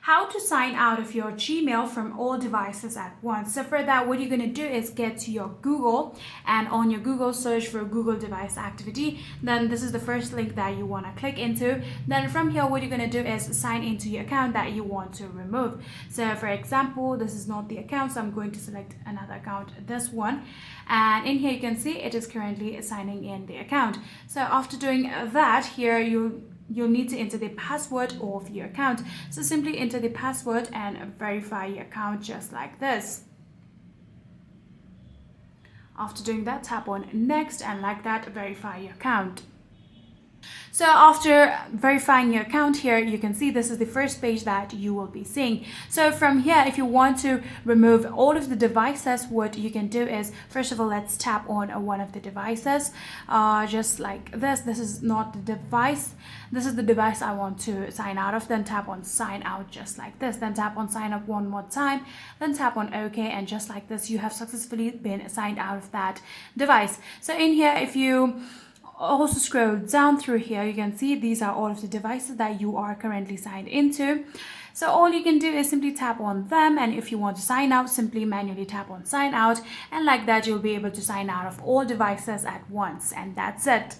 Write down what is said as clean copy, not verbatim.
how to sign out of your Gmail from all devices at once. So for that, what you're going to do is get to your Google, and on your Google search for Google device activity. Then this is the first link that you want to click into. Then from here, what you're going to do is sign into your account that you want to remove. So for example, this is not the account, so I'm going to select another account, this one, and in here you can see it is currently signing in the account. So after doing that, here you'll need to enter the password of your account. So simply enter the password and verify your account just like this. After doing that, tap on next, and like that, verify your account. So after verifying your account here, you can see this is the first page that you will be seeing. So from here, if you want to remove all of the devices, what you can do is, first of all, let's tap on one of the devices, just like this. This is not the device. This is the device I want to sign out of. Then tap on sign out just like this. Then tap on sign up one more time. Then tap on OK, and just like this, you have successfully been signed out of that device. So in here, if you also scroll down through here, you can see these are all of the devices that you are currently signed into. So all you can do is simply tap on them, and if you want to sign out, simply manually tap on sign out, and like that you'll be able to sign out of all devices at once, and that's it.